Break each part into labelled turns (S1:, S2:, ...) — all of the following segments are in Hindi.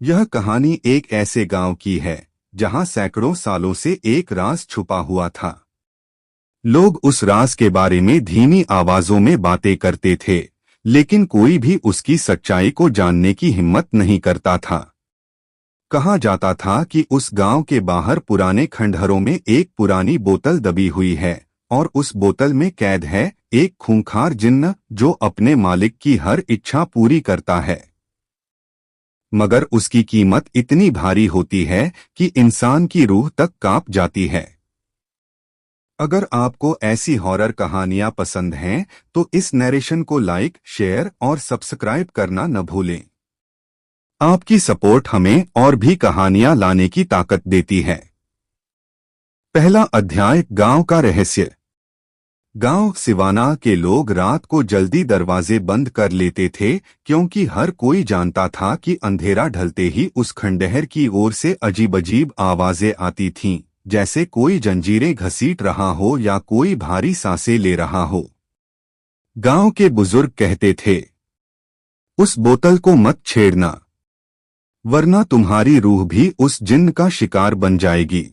S1: यह कहानी एक ऐसे गांव की है जहां सैकड़ों सालों से एक राज छुपा हुआ था। लोग उस राज के बारे में धीमी आवाजों में बातें करते थे, लेकिन कोई भी उसकी सच्चाई को जानने की हिम्मत नहीं करता था। कहा जाता था कि उस गांव के बाहर पुराने खंडहरों में एक पुरानी बोतल दबी हुई है और उस बोतल में कैद है एक खूंखार जिन्न जो अपने मालिक की हर इच्छा पूरी करता है। मगर उसकी कीमत इतनी भारी होती है कि इंसान की रूह तक कांप जाती है। अगर आपको ऐसी हॉरर कहानियां पसंद हैं, तो इस नरेशन को लाइक, शेयर और सब्सक्राइब करना न भूलें। आपकी सपोर्ट हमें और भी कहानियां लाने की ताकत देती है। पहला अध्याय, गांव का रहस्य। गांव सिवाना के लोग रात को जल्दी दरवाजे बंद कर लेते थे, क्योंकि हर कोई जानता था कि अंधेरा ढलते ही उस खंडहर की ओर से अजीब अजीब आवाजें आती थीं, जैसे कोई जंजीरें घसीट रहा हो या कोई भारी सांसें ले रहा हो। गांव के बुजुर्ग कहते थे, उस बोतल को मत छेड़ना, वरना तुम्हारी रूह भी उस जिन्न का शिकार बन जाएगी।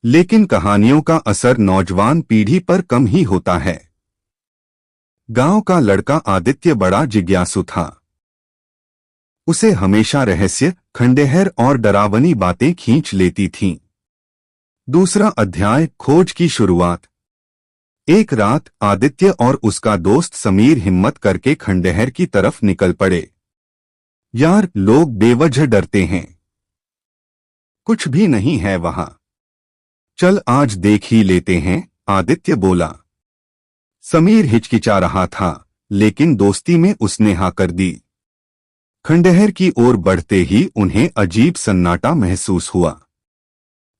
S1: लेकिन कहानियों का असर नौजवान पीढ़ी पर कम ही होता है। गांव का लड़का आदित्य बड़ा जिज्ञासु था। उसे हमेशा रहस्य, खंडहर और डरावनी बातें खींच लेती थीं। दूसरा अध्याय, खोज की शुरुआत। एक रात आदित्य और उसका दोस्त समीर हिम्मत करके खंडहर की तरफ निकल पड़े। यार, लोग बेवजह डरते हैं, कुछ भी नहीं है वहां, चल आज देख ही लेते हैं, आदित्य बोला। समीर हिचकिचा रहा था, लेकिन दोस्ती में उसने हाँ कर दी। खंडहर की ओर बढ़ते ही उन्हें अजीब सन्नाटा महसूस हुआ।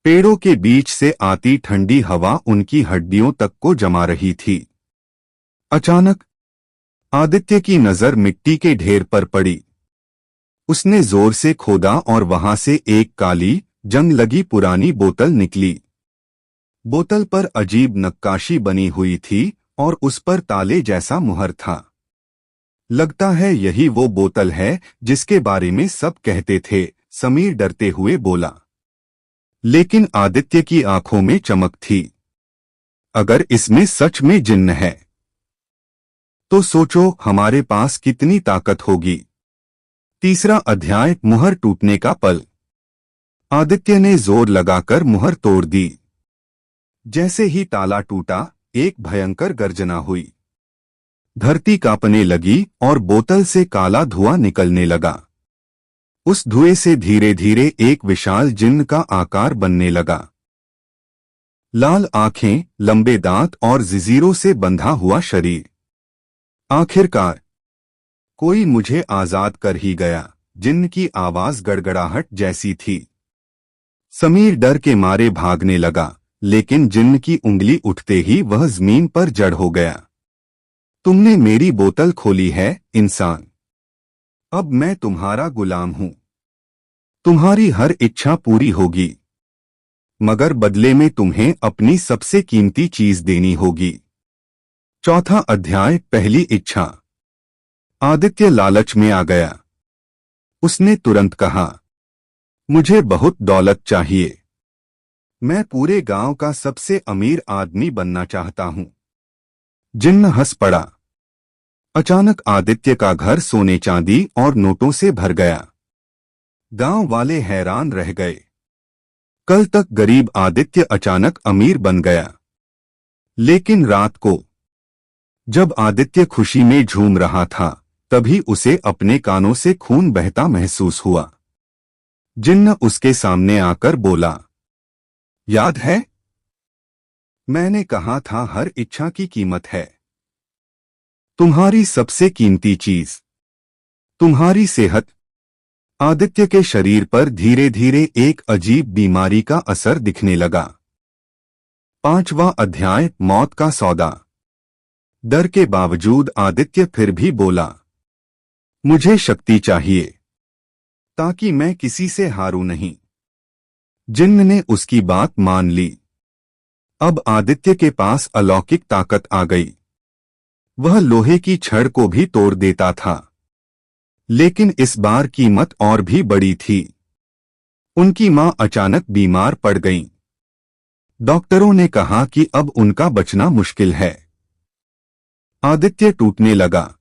S1: पेड़ों के बीच से आती ठंडी हवा उनकी हड्डियों तक को जमा रही थी। अचानक आदित्य की नजर मिट्टी के ढेर पर पड़ी। उसने जोर से खोदा और वहां से एक काली, जंग लगी पुरानी बोतल निकली। बोतल पर अजीब नक्काशी बनी हुई थी और उस पर ताले जैसा मुहर था। लगता है यही वो बोतल है जिसके बारे में सब कहते थे, समीर डरते हुए बोला। लेकिन आदित्य की आंखों में चमक थी। अगर इसमें सच में जिन्न है, तो सोचो हमारे पास कितनी ताकत होगी। तीसरा अध्याय, मुहर टूटने का पल। आदित्य ने जोर लगाकर मुहर तोड़ दी। जैसे ही ताला टूटा, एक भयंकर गर्जना हुई। धरती कांपने लगी और बोतल से काला धुआं निकलने लगा। उस धुएं से धीरे धीरे एक विशाल जिन्न का आकार बनने लगा। लाल आंखें, लंबे दांत और जंजीरों से बंधा हुआ शरीर। आखिरकार कोई मुझे आजाद कर ही गया, जिन्न की आवाज गड़गड़ाहट जैसी थी। समीर डर के मारे भागने लगा, लेकिन जिन्न की उंगली उठते ही वह जमीन पर जड़ हो गया। तुमने मेरी बोतल खोली है, इंसान। अब मैं तुम्हारा गुलाम हूं। तुम्हारी हर इच्छा पूरी होगी, मगर बदले में तुम्हें अपनी सबसे कीमती चीज देनी होगी। चौथा अध्याय, पहली इच्छा। आदित्य लालच में आ गया। उसने तुरंत कहा, मुझे बहुत दौलत चाहिए। मैं पूरे गांव का सबसे अमीर आदमी बनना चाहता हूं। जिन्न हंस पड़ा। अचानक आदित्य का घर सोने चांदी और नोटों से भर गया। गांव वाले हैरान रह गए। कल तक गरीब आदित्य अचानक अमीर बन गया। लेकिन रात को जब आदित्य खुशी में झूम रहा था, तभी उसे अपने कानों से खून बहता महसूस हुआ। जिन्न उसके सामने आकर बोला, याद है? मैंने कहा था हर इच्छा की कीमत है। तुम्हारी सबसे कीमती चीज, तुम्हारी सेहत। आदित्य के शरीर पर धीरे धीरे एक अजीब बीमारी का असर दिखने लगा। पांचवा अध्याय, मौत का सौदा। डर के बावजूद आदित्य फिर भी बोला, मुझे शक्ति चाहिए, ताकि मैं किसी से हारूं नहीं। जिन्न ने उसकी बात मान ली। अब आदित्य के पास अलौकिक ताकत आ गई। वह लोहे की छड़ को भी तोड़ देता था। लेकिन इस बार कीमत और भी बड़ी थी। उनकी मां अचानक बीमार पड़ गईं। डॉक्टरों ने कहा कि अब उनका बचना मुश्किल है। आदित्य टूटने लगा।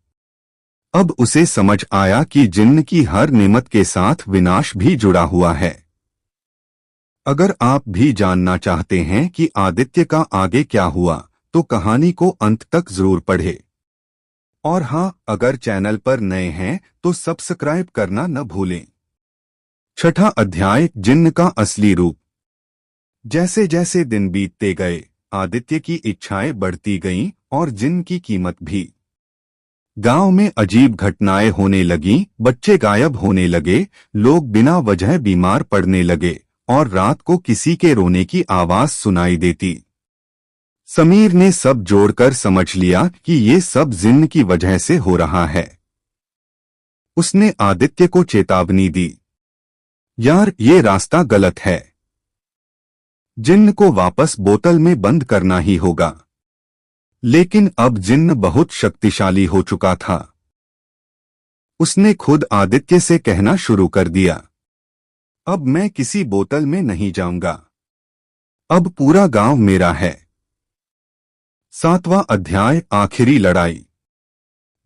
S1: अब उसे समझ आया कि जिन्न की हर नेमत के साथ विनाश भी जुड़ा हुआ है। अगर आप भी जानना चाहते हैं कि आदित्य का आगे क्या हुआ, तो कहानी को अंत तक जरूर पढ़ें। और हाँ, अगर चैनल पर नए हैं तो सब्सक्राइब करना न भूलें। छठा अध्याय, जिन्न का असली रूप। जैसे जैसे दिन बीतते गए, आदित्य की इच्छाएं बढ़ती गईं और जिन्न की कीमत भी। गांव में अजीब घटनाएं होने लगीं, बच्चे गायब होने लगे, लोग बिना वजह बीमार पड़ने लगे और रात को किसी के रोने की आवाज सुनाई देती। समीर ने सब जोड़कर समझ लिया कि ये सब जिन्न की वजह से हो रहा है। उसने आदित्य को चेतावनी दी, यार ये रास्ता गलत है। जिन्न को वापस बोतल में बंद करना ही होगा। लेकिन अब जिन्न बहुत शक्तिशाली हो चुका था। उसने खुद आदित्य से कहना शुरू कर दिया, अब मैं किसी बोतल में नहीं जाऊंगा। अब पूरा गांव मेरा है। सातवां अध्याय, आखिरी लड़ाई।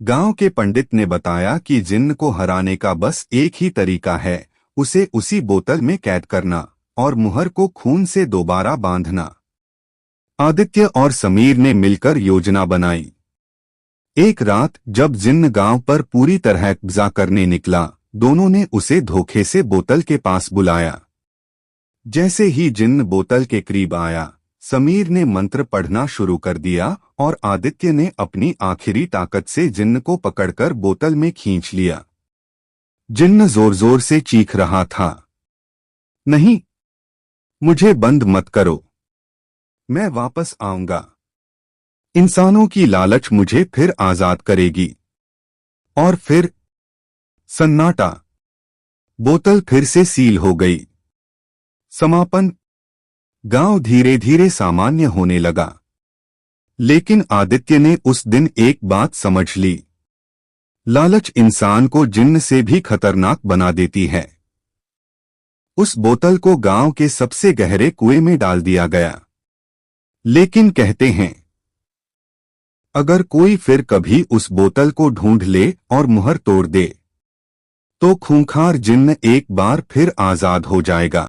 S1: गांव के पंडित ने बताया कि जिन्न को हराने का बस एक ही तरीका है, उसे उसी बोतल में कैद करना और मुहर को खून से दोबारा बांधना। आदित्य और समीर ने मिलकर योजना बनाई। एक रात जब जिन्न गांव पर पूरी तरह कब्जा करने निकला, दोनों ने उसे धोखे से बोतल के पास बुलाया। जैसे ही जिन्न बोतल के करीब आया, समीर ने मंत्र पढ़ना शुरू कर दिया और आदित्य ने अपनी आखिरी ताकत से जिन्न को पकड़कर बोतल में खींच लिया। जिन्न जोर जोर से चीख रहा था, नहीं, मुझे बंद मत करो, मैं वापस आऊंगा। इंसानों की लालच मुझे फिर आजाद करेगी। और फिर सन्नाटा। बोतल फिर से सील हो गई। समापन। गांव धीरे धीरे सामान्य होने लगा। लेकिन आदित्य ने उस दिन एक बात समझ ली, लालच इंसान को जिन्न से भी खतरनाक बना देती है। उस बोतल को गांव के सबसे गहरे कुएं में डाल दिया गया। लेकिन कहते हैं, अगर कोई फिर कभी उस बोतल को ढूंढ ले और मुहर तोड़ दे, तो खूंखार जिन्न एक बार फिर आजाद हो जाएगा।